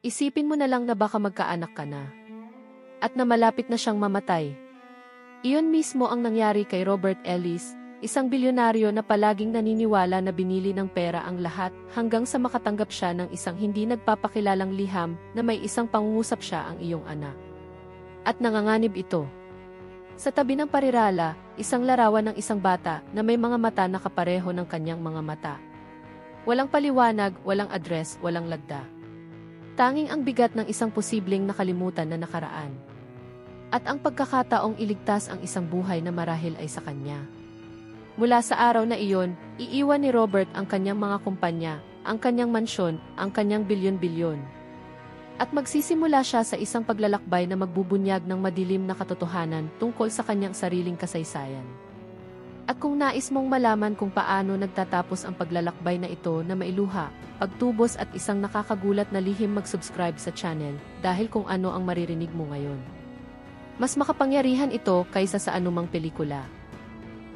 Isipin mo na lang na baka magkaanak ka na. At na malapit na siyang mamatay. Iyon mismo ang nangyari kay Robert Ellis, isang bilyonaryo na palaging naniniwala na binili ng pera ang lahat hanggang sa makatanggap siya ng isang hindi nagpapakilalang liham na may isang pangungusap siya ang iyong anak. At nanganganib ito. Sa tabi ng parirala, isang larawan ng isang bata na may mga mata na kapareho ng kanyang mga mata. Walang paliwanag, walang address, walang lagda. Tanging ang bigat ng isang posibleng nakalimutan na nakaraan. At ang pagkakataong iligtas ang isang buhay na marahil ay sa kanya. Mula sa araw na iyon, iiwan ni Robert ang kanyang mga kumpanya, ang kanyang mansyon, ang kanyang bilyon-bilyon. At magsisimula siya sa isang paglalakbay na magbubunyag ng madilim na katotohanan tungkol sa kanyang sariling kasaysayan. At kung nais mong malaman kung paano nagtatapos ang paglalakbay na ito na mailuha, pagtubos at isang nakakagulat na lihim, mag-subscribe sa channel dahil kung ano ang maririnig mo ngayon. Mas makapangyarihan ito kaysa sa anumang pelikula.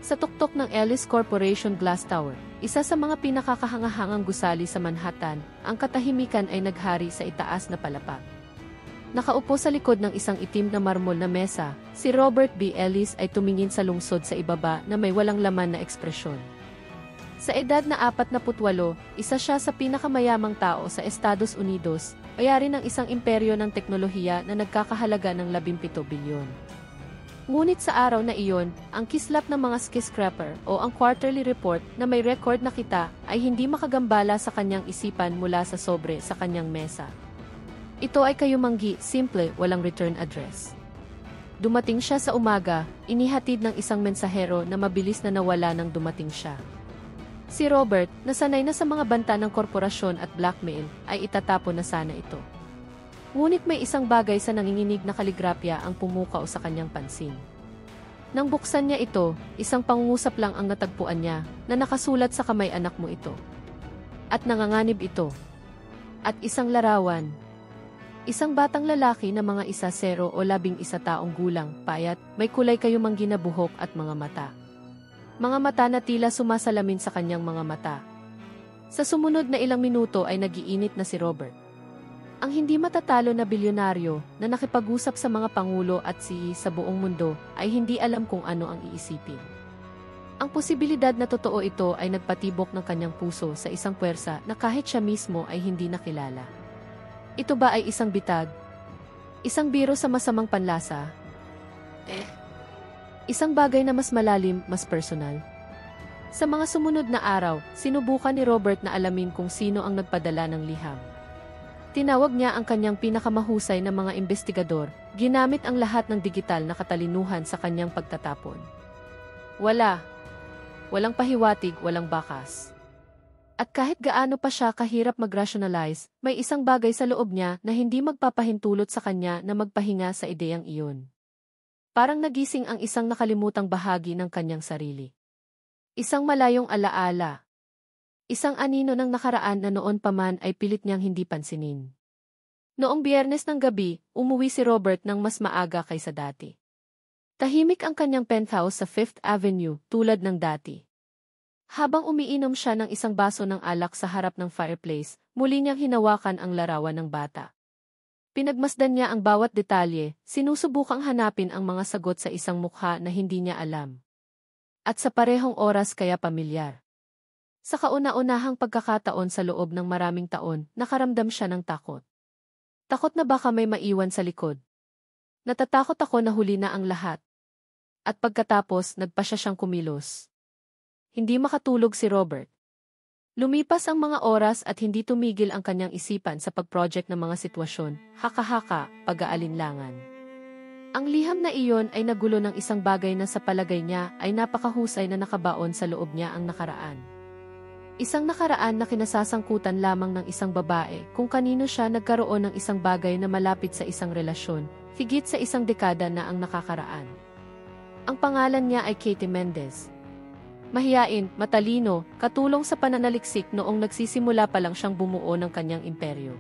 Sa tuktok ng Ellis Corporation Glass Tower, isa sa mga pinakakahangahangang gusali sa Manhattan, ang katahimikan ay naghari sa itaas na palapag. Nakaupo sa likod ng isang itim na marmol na mesa, si Robert B. Ellis ay tumingin sa lungsod sa ibaba na may walang laman na ekspresyon. Sa edad na 48, isa siya sa pinakamayamang tao sa Estados Unidos, bayari ng isang imperyo ng teknolohiya na nagkakahalaga ng 17 bilyon. Ngunit sa araw na iyon, ang kislap ng mga skyscraper o ang quarterly report na may record na kita ay hindi makagambala sa kanyang isipan mula sa sobre sa kanyang mesa. Ito ay kayumanggi, simple, walang return address. Dumating siya sa umaga, inihatid ng isang mensahero na mabilis na nawala nang dumating siya. Si Robert, na sanay na sa mga banta ng korporasyon at blackmail, ay itatapon na sana ito. Ngunit may isang bagay sa nanginginig na kaligrapya ang pumukaw sa kanyang pansin. Nang buksan niya ito, isang pangungusap lang ang natagpuan niya na nakasulat sa kamay, anak mo ito. At nanganganib ito. At isang larawan. Isang batang lalaki na mga 10 o 11 taong gulang, payat, may kulay kayumanggi na buhok at mga mata. Mga mata na tila sumasalamin sa kanyang mga mata. Sa sumunod na ilang minuto ay nagiinit na si Robert. Ang hindi matatalo na bilyonaryo na nakipag-usap sa mga pangulo at CEO sa buong mundo ay hindi alam kung ano ang iisipin. Ang posibilidad na totoo ito ay nagpatibok ng kanyang puso sa isang puwersa na kahit siya mismo ay hindi nakilala. Ito ba ay isang bitag? Isang biro sa masamang panlasa? Isang bagay na mas malalim, mas personal? Sa mga sumunod na araw, sinubukan ni Robert na alamin kung sino ang nagpadala ng liham. Tinawag niya ang kanyang pinakamahusay na mga investigador, ginamit ang lahat ng digital na katalinuhan sa kanyang pagtatapon. Walang pahiwatig, walang bakas. At kahit gaano pa siya kahirap mag-rationalize, may isang bagay sa loob niya na hindi magpapahintulot sa kanya na magpahinga sa ideyang iyon. Parang nagising ang isang nakalimutang bahagi ng kanyang sarili. Isang malayong alaala. Isang anino ng nakaraan na noon pa man ay pilit niyang hindi pansinin. Noong Biyernes ng gabi, umuwi si Robert ng mas maaga kaysa dati. Tahimik ang kanyang penthouse sa Fifth Avenue, tulad ng dati. Habang umiinom siya ng isang baso ng alak sa harap ng fireplace, muli niyang hinawakan ang larawan ng bata. Pinagmasdan niya ang bawat detalye, sinusubukang hanapin ang mga sagot sa isang mukha na hindi niya alam. At sa parehong oras kaya pamilyar. Sa kauna-unahang pagkakataon sa loob ng maraming taon, nakaramdam siya ng takot. Takot na baka may maiwan sa likod. Natatakot ako na huli na ang lahat. At pagkatapos, nagpa siya siyang kumilos. Hindi makatulog si Robert. Lumipas ang mga oras at hindi tumigil ang kanyang isipan sa pag-project ng mga sitwasyon, haka-haka, pag-aalinlangan. Ang liham na iyon ay nagulo ng isang bagay na sa palagay niya ay napakahusay na nakabaon sa loob niya ang nakaraan. Isang nakaraan na kinasasangkutan lamang ng isang babae kung kanino siya nagkaroon ng isang bagay na malapit sa isang relasyon, higit sa isang dekada na ang nakakaraan. Ang pangalan niya ay Katie Mendez. Mahiyain, matalino, katulong sa pananaliksik noong nagsisimula pa lang siyang bumuo ng kanyang imperyo.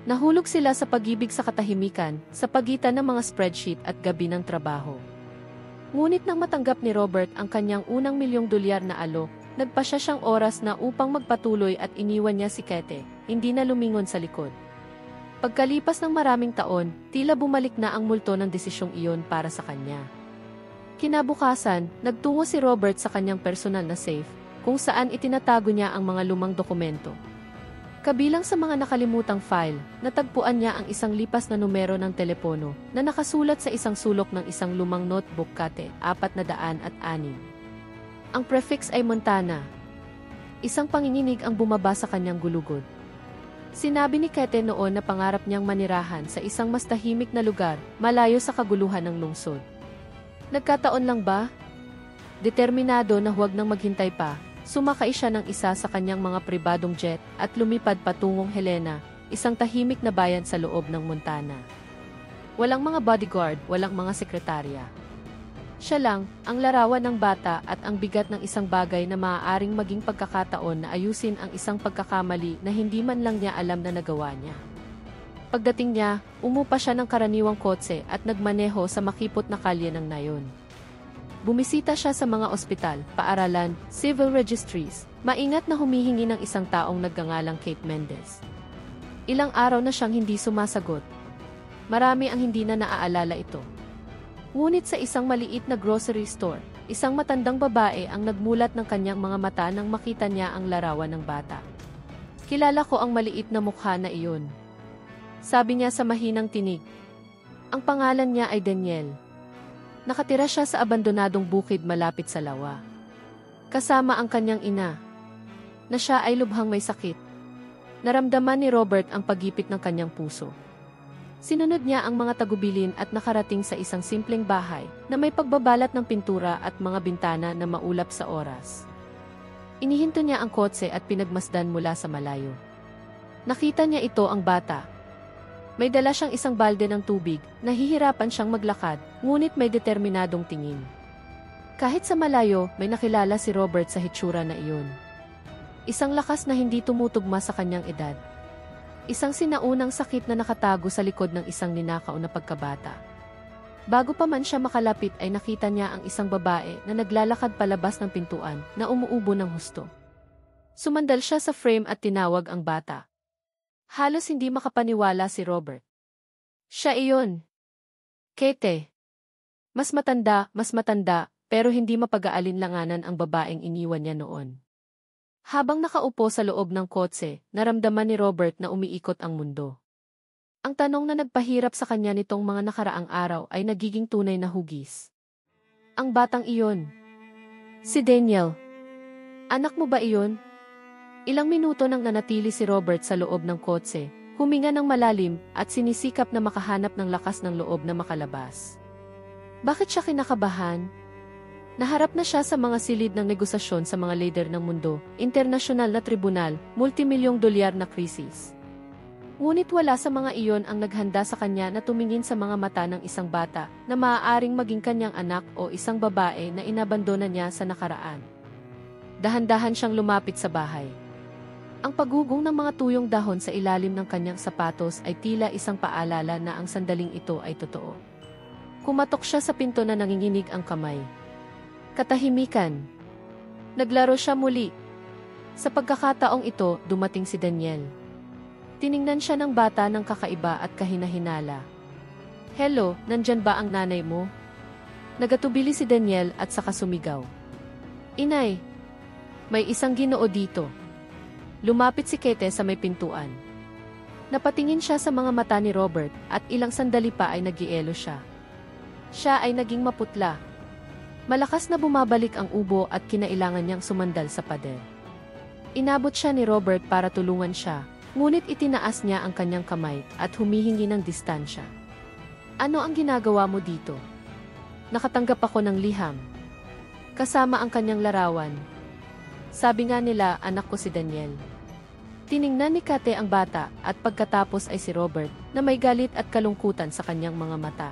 Nahulog sila sa pag-ibig sa katahimikan, sa pagitan ng mga spreadsheet at gabi ng trabaho. Ngunit nang matanggap ni Robert ang kanyang unang $1,000,000 na alok, nagpa siya siyang oras na upang magpatuloy at iniwan niya si Kete, hindi na lumingon sa likod. Pagkalipas ng maraming taon, tila bumalik na ang multo ng desisyong iyon para sa kanya. Kinabukasan, nagtungo si Robert sa kanyang personal na safe, kung saan itinatago niya ang mga lumang dokumento. Kabilang sa mga nakalimutang file, natagpuan niya ang isang lipas na numero ng telepono na nakasulat sa isang sulok ng isang lumang notebook kate 406. Ang prefix ay Montana. Isang panginginig ang bumaba sa kanyang gulugod. Sinabi ni Kete noon na pangarap niyang manirahan sa isang mas tahimik na lugar, malayo sa kaguluhan ng lungsod. Nagkataon lang ba? Determinado na huwag nang maghintay pa, sumakay siya ng isa sa kanyang mga pribadong jet at lumipad patungong Helena, isang tahimik na bayan sa loob ng Montana. Walang mga bodyguard, walang mga sekretarya. Siya lang, ang larawan ng bata at ang bigat ng isang bagay na maaaring maging pagkakataon na ayusin ang isang pagkakamali na hindi man lang niya alam na nagawa niya. Pagdating niya, umupa siya ng karaniwang kotse at nagmaneho sa makipot na kalye ng nayon. Bumisita siya sa mga ospital, paaralan, civil registries, maingat na humihingi ng isang taong nagngangalang Kate Mendez. Ilang araw na siyang hindi sumasagot. Marami ang hindi na naaalala ito. Ngunit sa isang maliit na grocery store, isang matandang babae ang nagmulat ng kanyang mga mata nang makita niya ang larawan ng bata. Kilala ko ang maliit na mukha na iyon. Sabi niya sa mahinang tinig. Ang pangalan niya ay Daniel. Nakatira siya sa abandonadong bukid malapit sa lawa. Kasama ang kanyang ina, na siya ay lubhang may sakit. Naramdaman ni Robert ang pagipit ng kanyang puso. Sinunod niya ang mga tagubilin at nakarating sa isang simpleng bahay na may pagbabalat ng pintura at mga bintana na maulap sa oras. Inihinto niya ang kotse at pinagmasdan mula sa malayo. Nakita niya ito ang bata. May dala siyang isang balde ng tubig, nahihirapan siyang maglakad, ngunit may determinadong tingin. Kahit sa malayo, may nakilala si Robert sa hitsura na iyon. Isang lakas na hindi tumutugma sa kanyang edad. Isang sinaunang sakit na nakatago sa likod ng isang ninakaw na pagkabata. Bago pa man siya makalapit ay nakita niya ang isang babae na naglalakad palabas ng pintuan na umuubo ng husto. Sumandal siya sa frame at tinawag ang bata. Halos hindi makapaniwala si Robert. Siya iyon. Kate. Mas matanda, pero hindi mapag-aalinlanganan ang babaeng iniwan niya noon. Habang nakaupo sa loob ng kotse, naramdaman ni Robert na umiikot ang mundo. Ang tanong na nagpahirap sa kanya nitong mga nakaraang araw ay nagiging tunay na hugis. Ang batang iyon. Si Daniel. Anak mo ba iyon? Ilang minuto nang nanatili si Robert sa loob ng kotse, huminga ng malalim at sinisikap na makahanap ng lakas ng loob na makalabas. Bakit siya kinakabahan? Naharap na siya sa mga silid ng negosasyon sa mga lider ng mundo, internasyonal na tribunal, multimilyong dolyar na krisis. Ngunit wala sa mga iyon ang naghanda sa kanya na tumingin sa mga mata ng isang bata na maaaring maging kanyang anak o isang babae na inabandona niya sa nakaraan. Dahan-dahan siyang lumapit sa bahay. Ang pagugong ng mga tuyong dahon sa ilalim ng kanyang sapatos ay tila isang paalala na ang sandaling ito ay totoo. Kumatok siya sa pinto na nanginginig ang kamay. Katahimikan. Naglaro siya muli. Sa pagkakataong ito, dumating si Daniel. Tiningnan siya ng bata ng kakaiba at kahinahinala. Hello, nandyan ba ang nanay mo? Nagatubili si Daniel at saka sumigaw. Inay, may isang Ginoo dito. Lumapit si Kate sa may pintuan. Napatingin siya sa mga mata ni Robert at ilang sandali pa ay nag-ielo siya. Siya ay naging maputla. Malakas na bumabalik ang ubo at kinailangan niyang sumandal sa pader. Inabot siya ni Robert para tulungan siya, ngunit itinaas niya ang kanyang kamay at humihingi ng distansya. Ano ang ginagawa mo dito? Nakatanggap ako ng liham. Kasama ang kanyang larawan. Sabi nga nila, anak ko si Daniel. Tiningnan ni Kate ang bata at pagkatapos ay si Robert na may galit at kalungkutan sa kanyang mga mata.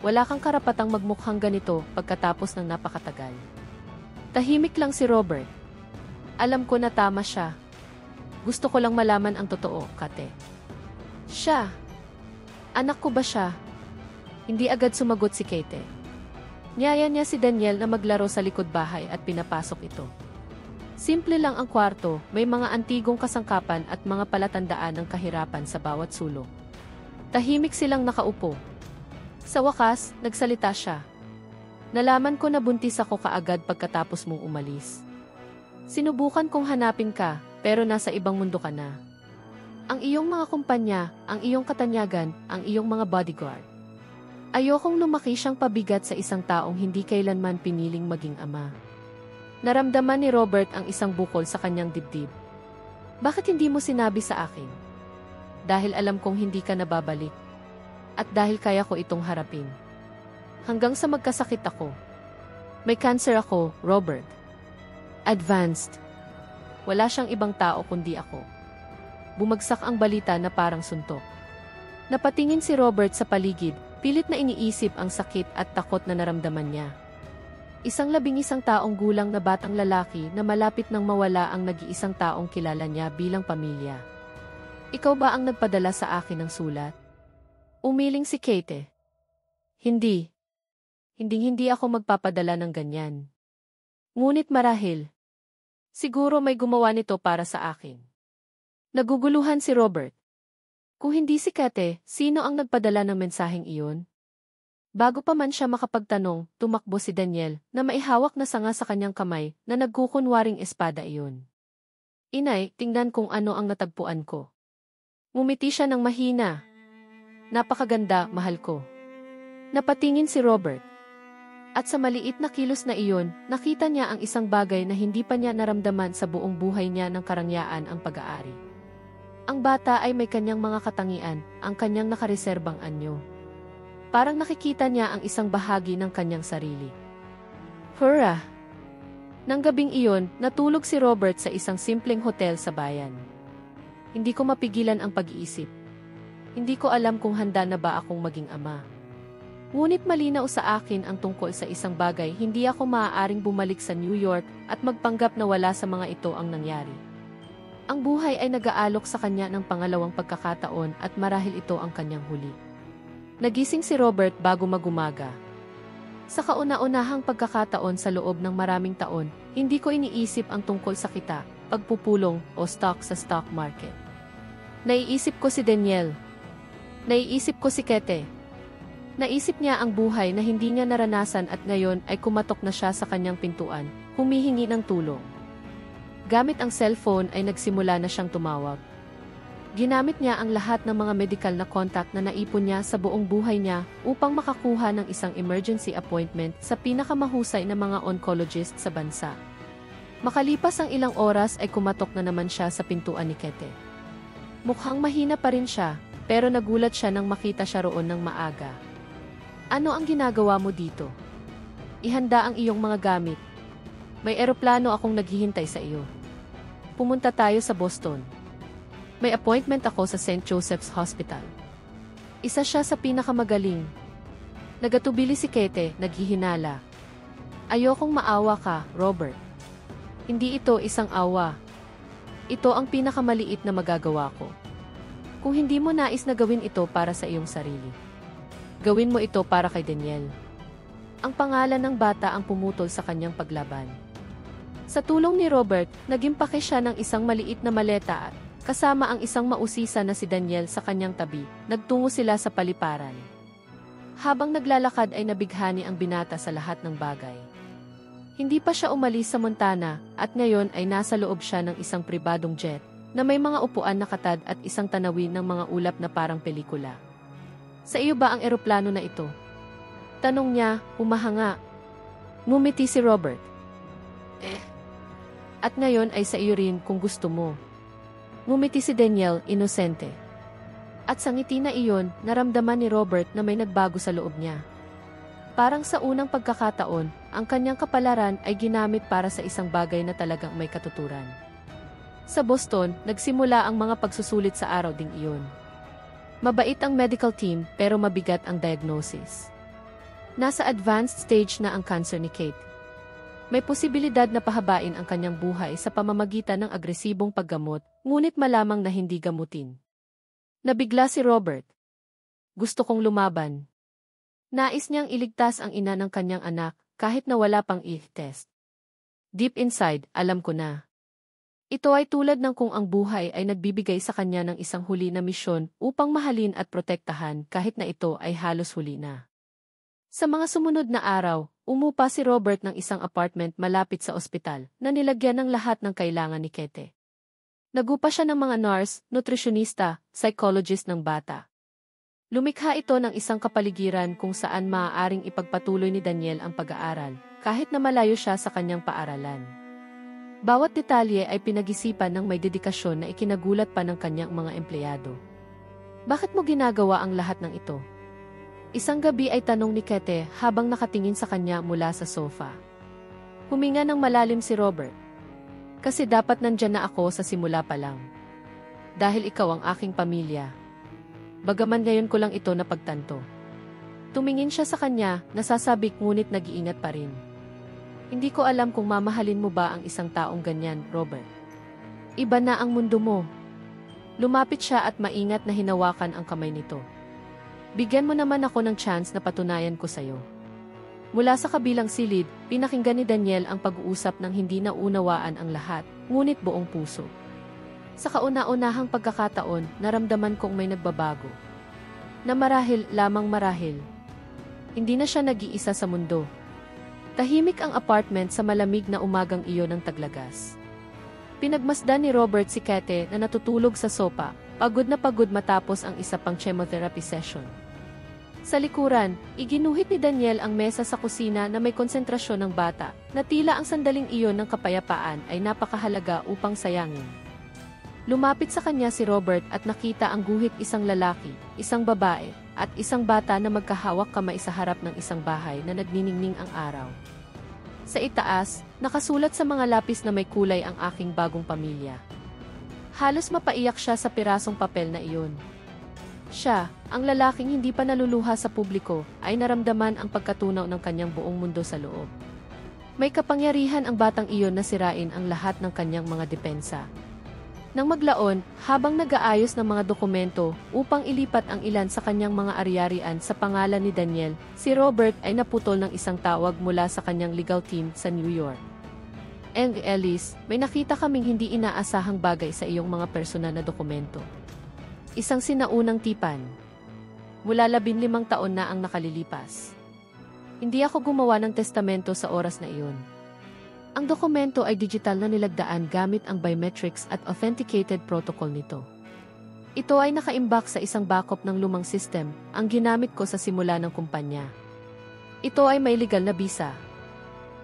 Wala kang karapatang magmukhang ganito pagkatapos ng napakatagal. Tahimik lang si Robert. Alam ko na tama siya. Gusto ko lang malaman ang totoo, Kate. Siya. Anak ko ba siya? Hindi agad sumagot si Kate. Niyaya niya si Daniel na maglaro sa likod bahay at pinapasok ito. Simple lang ang kwarto, may mga antigong kasangkapan at mga palatandaan ng kahirapan sa bawat sulok. Tahimik silang nakaupo. Sa wakas, nagsalita siya. Nalaman ko na buntis ako kaagad pagkatapos mong umalis. Sinubukan kong hanapin ka, pero nasa ibang mundo ka na. Ang iyong mga kumpanya, ang iyong katanyagan, ang iyong mga bodyguard. Ayokong lumaki siyang pabigat sa isang taong hindi kailanman piniling maging ama. Naramdaman ni Robert ang isang bukol sa kanyang dibdib. Bakit hindi mo sinabi sa akin? Dahil alam kong hindi ka nababalik. At dahil kaya ko itong harapin. Hanggang sa magkasakit ako. May cancer ako, Robert. Advanced. Wala siyang ibang tao kundi ako. Bumagsak ang balita na parang suntok. Napatingin si Robert sa paligid, pilit na iniisip ang sakit at takot na naramdaman niya. Isang 11 taong gulang na batang lalaki na malapit nang mawala ang nag-iisang taong kilala niya bilang pamilya. Ikaw ba ang nagpadala sa akin ng sulat? Umiling si Kate. Hindi. Hinding-hindi ako magpapadala ng ganyan. Ngunit marahil. Siguro may gumawa nito para sa akin. Naguguluhan si Robert. Kung hindi si Kate, sino ang nagpadala ng mensaheng iyon? Bago pa man siya makapagtanong, tumakbo si Daniel na maihawak na sanga sa kanyang kamay na nagkukunwaring espada iyon. Inay, tingnan kung ano ang natagpuan ko. Ngumiti siya ng mahina. Napakaganda, mahal ko. Napatingin si Robert. At sa maliit na kilos na iyon, nakita niya ang isang bagay na hindi pa niya naramdaman sa buong buhay niya ng karangyaan ang pag-aari. Ang bata ay may kanyang mga katangian, ang kanyang nakareserbang anyo. Parang nakikita niya ang isang bahagi ng kanyang sarili. Hurrah! Nang gabing iyon, natulog si Robert sa isang simpleng hotel sa bayan. Hindi ko mapigilan ang pag-iisip. Hindi ko alam kung handa na ba akong maging ama. Ngunit malinaw sa akin ang tungkol sa isang bagay, hindi ako maaaring bumalik sa New York at magpanggap na wala sa mga ito ang nangyari. Ang buhay ay nag-aalok sa kanya ng pangalawang pagkakataon at marahil ito ang kanyang huli. Nagising si Robert bago magumaga. Sa kauna-unahang pagkakataon sa loob ng maraming taon, hindi ko iniisip ang tungkol sa kita, pagpupulong o stock sa stock market. Naiisip ko si Daniel. Naiisip ko si Kate. Naisip niya ang buhay na hindi niya naranasan at ngayon ay kumatok na siya sa kanyang pintuan, humihingi ng tulong. Gamit ang cellphone ay nagsimula na siyang tumawag. Ginamit niya ang lahat ng mga medical na contact na naipon niya sa buong buhay niya upang makakuha ng isang emergency appointment sa pinakamahusay na mga oncologist sa bansa. Makalipas ang ilang oras ay kumatok na naman siya sa pintuan ni Kate. Mukhang mahina pa rin siya, pero nagulat siya nang makita siya roon ng maaga. Ano ang ginagawa mo dito? Ihanda ang iyong mga gamit. May eroplano akong naghihintay sa iyo. Pumunta tayo sa Boston. May appointment ako sa St. Joseph's Hospital. Isa siya sa pinakamagaling. Nagatubili si Kate, naghihinala. Ayokong maawa ka, Robert. Hindi ito isang awa. Ito ang pinakamaliit na magagawa ko. Kung hindi mo nais na gawin ito para sa iyong sarili, gawin mo ito para kay Daniel. Ang pangalan ng bata ang pumutol sa kanyang paglaban. Sa tulong ni Robert, nagimpake siya ng isang maliit na maleta at kasama ang isang mausisa na si Daniel sa kanyang tabi, nagtungo sila sa paliparan. Habang naglalakad ay nabighani ang binata sa lahat ng bagay. Hindi pa siya umalis sa Montana at ngayon ay nasa loob siya ng isang pribadong jet na may mga upuan na katad at isang tanawin ng mga ulap na parang pelikula. Sa iyo ba ang eroplano na ito? Tanong niya, humahanga. Ngumiti si Robert. At ngayon ay sa iyo rin kung gusto mo. Ngumiti si Daniel, inosente. At sa ngiti na iyon, naramdaman ni Robert na may nagbago sa loob niya. Parang sa unang pagkakataon, ang kanyang kapalaran ay ginamit para sa isang bagay na talagang may katuturan. Sa Boston, nagsimula ang mga pagsusulit sa araw ding iyon. Mabait ang medical team pero mabigat ang diagnosis. Nasa advanced stage na ang cancer ni Kate. May posibilidad na pahabain ang kanyang buhay sa pamamagitan ng agresibong paggamot, ngunit malamang na hindi gamutin. Nabigla si Robert. Gusto kong lumaban. Nais niyang iligtas ang ina ng kanyang anak kahit na wala pang i-test. Deep inside, alam ko na. Ito ay tulad ng kung ang buhay ay nagbibigay sa kanya ng isang huli na misyon upang mahalin at protektahan kahit na ito ay halos huli na. Sa mga sumunod na araw, umupa si Robert ng isang apartment malapit sa ospital na nilagyan ng lahat ng kailangan ni Kete. Nagupa siya ng mga nurse, nutritionista, psychologist ng bata. Lumikha ito ng isang kapaligiran kung saan maaaring ipagpatuloy ni Daniel ang pag-aaral, kahit na malayo siya sa kanyang paaralan. Bawat detalye ay pinag-isipan ng may dedikasyon na ikinagulat pa ng kanyang mga empleyado. Bakit mo ginagawa ang lahat ng ito? Isang gabi ay tanong ni Kete habang nakatingin sa kanya mula sa sofa. Huminga ng malalim si Robert. Kasi dapat nandyan na ako sa simula pa lang. Dahil ikaw ang aking pamilya. Bagaman ngayon ko lang ito napagtanto. Tumingin siya sa kanya, nasasabik ngunit nag-iingat pa rin. Hindi ko alam kung mamahalin mo ba ang isang taong ganyan, Robert. Iba na ang mundo mo. Lumapit siya at maingat na hinawakan ang kamay nito. Bigyan mo naman ako ng chance na patunayan ko sa'yo. Mula sa kabilang silid, pinakinggan ni Daniel ang pag-uusap ng hindi naunawaan ang lahat, ngunit buong puso. Sa kauna-unahang pagkakataon, naramdaman kong may nagbabago. Na marahil, lamang marahil. Hindi na siya nag-iisa sa mundo. Tahimik ang apartment sa malamig na umagang iyon ng Taglagas. Pinagmasdan ni Robert si Kete na natutulog sa sopa, pagod na pagod matapos ang isa pang chemotherapy session. Sa likuran, iginuhit ni Daniel ang mesa sa kusina na may konsentrasyon ng bata, na tila ang sandaling iyon ng kapayapaan ay napakahalaga upang sayangin. Lumapit sa kanya si Robert at nakita ang guhit isang lalaki, isang babae, at isang bata na magkahawak kamay sa harap ng isang bahay na nagniningning ang araw. Sa itaas, nakasulat sa mga lapis na may kulay ang aking bagong pamilya. Halos mapaiyak siya sa pirasong papel na iyon. Siya, ang lalaking hindi pa naluluha sa publiko, ay naramdaman ang pagkatunaw ng kanyang buong mundo sa loob. May kapangyarihan ang batang iyon na sirain ang lahat ng kanyang mga depensa. Nang maglaon, habang nag-aayos ng mga dokumento upang ilipat ang ilan sa kanyang mga ari-arian sa pangalan ni Daniel, si Robert ay naputol ng isang tawag mula sa kanyang legal team sa New York. Ellis, may nakita kaming hindi inaasahang bagay sa iyong mga personal na dokumento. Isang sinaunang tipan. Mula 15 taon na ang nakalilipas. Hindi ako gumawa ng testamento sa oras na iyon. Ang dokumento ay digital na nilagdaan gamit ang biometrics at authenticated protocol nito. Ito ay nakaimbak sa isang backup ng lumang system, ang ginamit ko sa simula ng kumpanya. Ito ay may legal na bisa.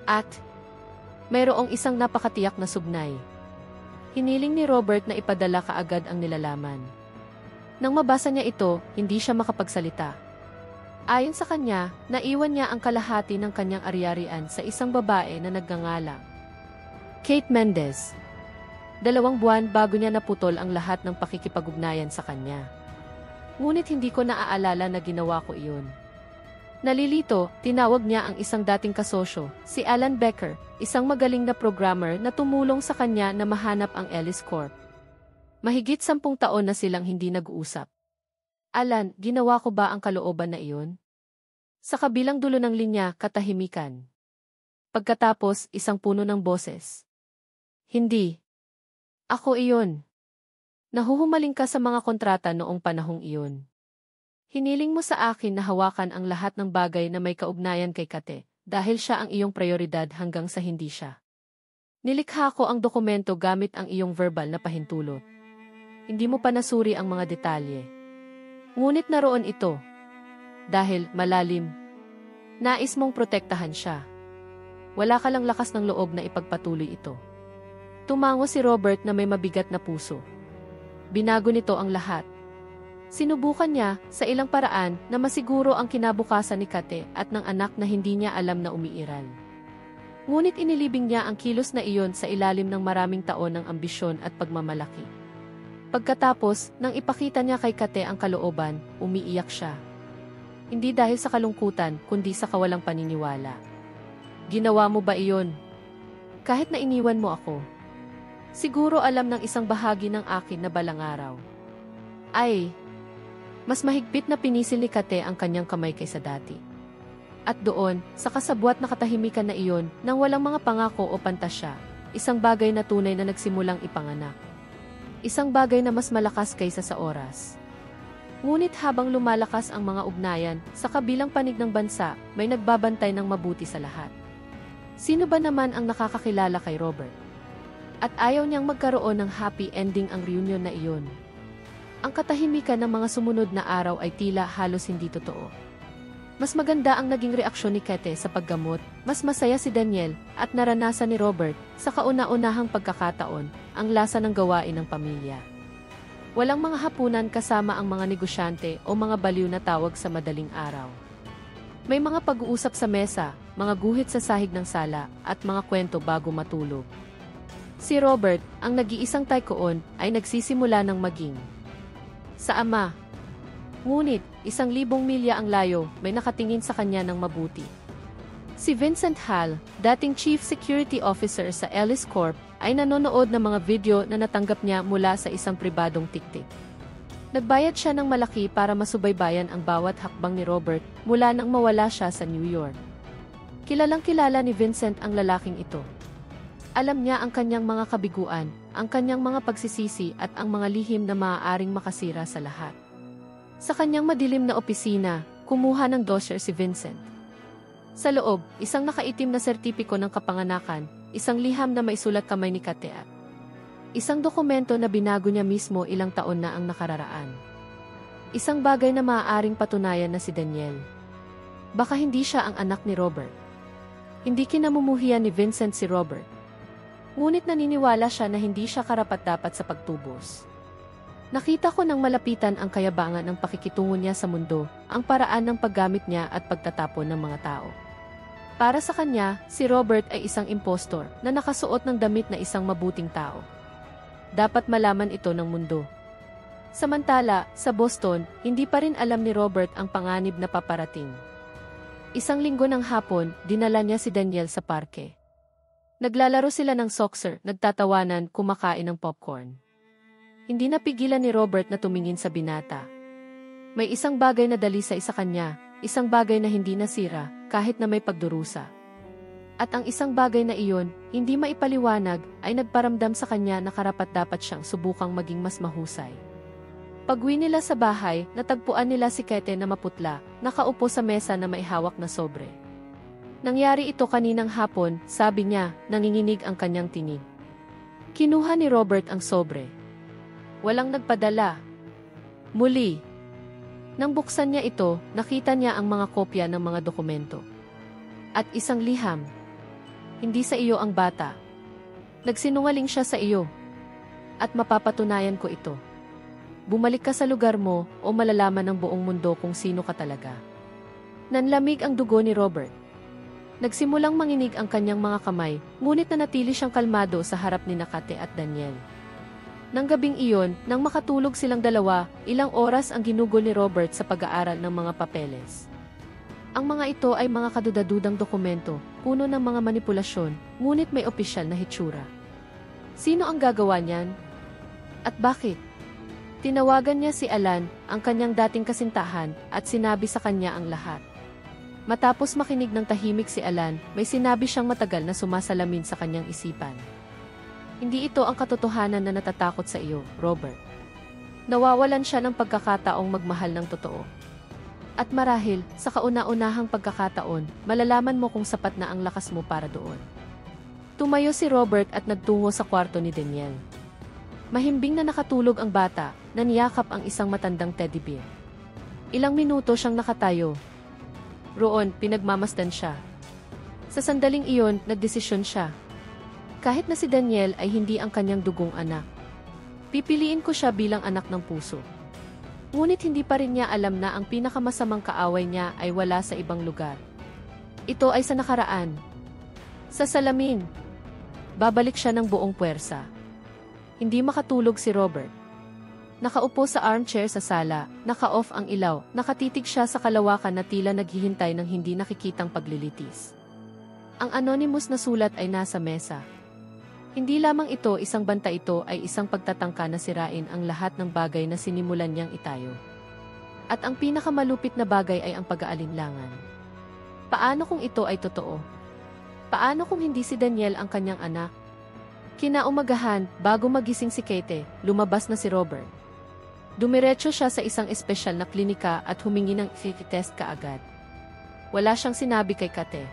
At mayroong isang napakatiyak na sugnay. Hiniling ni Robert na ipadala kaagad ang nilalaman. Nang mabasa niya ito, hindi siya makapagsalita. Ayon sa kanya, naiwan niya ang kalahati ng kanyang ari-arian sa isang babae na nagngangalang Kate Mendez. 2 buwan bago niya naputol ang lahat ng pakikipag-ugnayan sa kanya. Ngunit hindi ko naaalala na ginawa ko iyon. Nalilito, tinawag niya ang isang dating kasosyo, si Alan Becker, isang magaling na programmer na tumulong sa kanya na mahanap ang Ellis Corp. Mahigit 10 taon na silang hindi nag-uusap. Alan, ginawa ko ba ang kalooban na iyon? Sa kabilang dulo ng linya, katahimikan. Pagkatapos, isang puno ng boses. Hindi. Ako iyon. Nahuhumaling ka sa mga kontrata noong panahong iyon. Hiniling mo sa akin na hawakan ang lahat ng bagay na may kaugnayan kay Kate, dahil siya ang iyong prioridad hanggang sa hindi siya. Nilikha ko ang dokumento gamit ang iyong verbal na pahintulot. Hindi mo pa nasuri ang mga detalye. Ngunit naroon ito. Dahil malalim. Nais mong protektahan siya. Wala ka lang lakas ng loob na ipagpatuloy ito. Tumango si Robert na may mabigat na puso. Binago nito ang lahat. Sinubukan niya, sa ilang paraan, na masiguro ang kinabukasan ni Kate at ng anak na hindi niya alam na umiiral. Ngunit inilibing niya ang kilos na iyon sa ilalim ng maraming taon ng ambisyon at pagmamalaki. Pagkatapos, nang ipakita niya kay Kate ang kalooban, umiiyak siya. Hindi dahil sa kalungkutan, kundi sa kawalang paniniwala. Ginawa mo ba iyon? Kahit na iniwan mo ako. Siguro alam ng isang bahagi ng akin na balang araw. Ay, mas mahigpit na pinisil ni Kate ang kanyang kamay kaysa dati. At doon, sa kasabwat na katahimikan na iyon, nang walang mga pangako o pantasya, isang bagay na tunay na nagsimulang ipanganak. Isang bagay na mas malakas kaysa sa oras. Ngunit habang lumalakas ang mga ugnayan, sa kabilang panig ng bansa, may nagbabantay ng mabuti sa lahat. Sino ba naman ang nakakakilala kay Robert? At ayaw niyang magkaroon ng happy ending ang reunion na iyon. Ang katahimikan ng mga sumunod na araw ay tila halos hindi totoo. Mas maganda ang naging reaksyon ni Kate sa paggamot, mas masaya si Daniel, at naranasan ni Robert, sa kauna-unahang pagkakataon, ang lasa ng gawain ng pamilya. Walang mga hapunan kasama ang mga negosyante o mga baliw na tawag sa madaling araw. May mga pag-uusap sa mesa, mga guhit sa sahig ng sala, at mga kwento bago matulog. Si Robert, ang nag-iisang tycoon, ay nagsisimula ng maging sa ama. Ngunit, 1,000 milya ang layo, may nakatingin sa kanya ng mabuti. Si Vincent Hall, dating Chief Security Officer sa Ellis Corp, ay nanonood ng mga video na natanggap niya mula sa isang pribadong tiktik. Nagbayad siya ng malaki para masubaybayan ang bawat hakbang ni Robert mula nang mawala siya sa New York. Kilalang-kilala ni Vincent ang lalaking ito. Alam niya ang kanyang mga kabiguan, ang kanyang mga pagsisisi at ang mga lihim na maaaring makasira sa lahat. Sa kanyang madilim na opisina, kumuha ng dossier si Vincent. Sa loob, isang nakaitim na sertipiko ng kapanganakan, isang liham na maisulat kamay ni Kate at isang dokumento na binago niya mismo ilang taon na ang nakararaan. Isang bagay na maaaring patunayan na si Daniel. Baka hindi siya ang anak ni Robert. Hindi kinamumuhian ni Vincent si Robert. Ngunit naniniwala siya na hindi siya karapat-dapat sa pagtubos. Nakita ko nang malapitan ang kayabangan ng pakikitungo niya sa mundo, ang paraan ng paggamit niya at pagtatapon ng mga tao. Para sa kanya, si Robert ay isang impostor na nakasuot ng damit na isang mabuting tao. Dapat malaman ito ng mundo. Samantala, sa Boston, hindi pa rin alam ni Robert ang panganib na paparating. 1 linggo ng hapon, dinala niya si Daniel sa parke. Naglalaro sila ng soccer, nagtatawanan, kumakain ng popcorn. Hindi napigilan ni Robert na tumingin sa binata. May isang bagay na dalisay sa kanya, isang bagay na hindi nasira, kahit na may pagdurusa. At ang isang bagay na iyon, hindi maipaliwanag, ay nagparamdam sa kanya na karapat-dapat siyang subukang maging mas mahusay. Pag-uwi nila sa bahay, natagpuan nila si Kate na maputla, nakaupo sa mesa na may hawak na sobre. Nangyari ito kaninang hapon, sabi niya, nanginginig ang kanyang tinig. Kinuha ni Robert ang sobre. Walang nagpadala. Muli. Nang buksan niya ito, nakita niya ang mga kopya ng mga dokumento. At isang liham. Hindi sa iyo ang bata. Nagsinungaling siya sa iyo. At mapapatunayan ko ito. Bumalik ka sa lugar mo o malalaman ng buong mundo kung sino ka talaga. Nanlamig ang dugo ni Robert. Nagsimulang manginig ang kanyang mga kamay, ngunit nanatili siyang kalmado sa harap ni Kate at Daniel. Nang gabing iyon, nang makatulog silang dalawa, ilang oras ang ginugol ni Robert sa pag-aaral ng mga papeles. Ang mga ito ay mga kadudadudang dokumento, puno ng mga manipulasyon, ngunit may opisyal na hitsura. Sino ang gagawa niyan? At bakit? Tinawagan niya si Alan, ang kanyang dating kasintahan, at sinabi sa kanya ang lahat. Matapos makinig ng tahimik si Alan, may sinabi siyang matagal na sumasalamin sa kanyang isipan. Hindi ito ang katotohanan na natatakot sa iyo, Robert. Nawawalan siya ng pagkakataong magmahal ng totoo. At marahil, sa kauna-unahang pagkakataon, malalaman mo kung sapat na ang lakas mo para doon. Tumayo si Robert at nagtungo sa kwarto ni Daniel. Mahimbing na nakatulog ang bata, naniyakap ang isang matandang teddy bear. Ilang minuto siyang nakatayo. Roon, pinagmamasdan siya. Sa sandaling iyon, nagdesisyon siya. Kahit na si Daniel ay hindi ang kanyang dugong anak. Pipiliin ko siya bilang anak ng puso. Ngunit hindi pa rin niya alam na ang pinakamasamang kaaway niya ay wala sa ibang lugar. Ito ay sa nakaraan. Sa salamin. Babalik siya ng buong puwersa. Hindi makatulog si Robert. Nakaupo sa armchair sa sala, naka-off ang ilaw, nakatitig siya sa kalawakan na tila naghihintay ng hindi nakikitang paglilitis. Ang anonymous na sulat ay nasa mesa. Hindi lamang ito isang banta, ito ay isang pagtatangka na sirain ang lahat ng bagay na sinimulan niyang itayo. At ang pinakamalupit na bagay ay ang pag-aalinlangan. Paano kung ito ay totoo? Paano kung hindi si Daniel ang kanyang anak? Kinaumagahan, bago magising si Kate, lumabas na si Robert. Dumiretso siya sa isang espesyal na klinika at humingi ng test kaagad. Wala siyang sinabi kay Kate.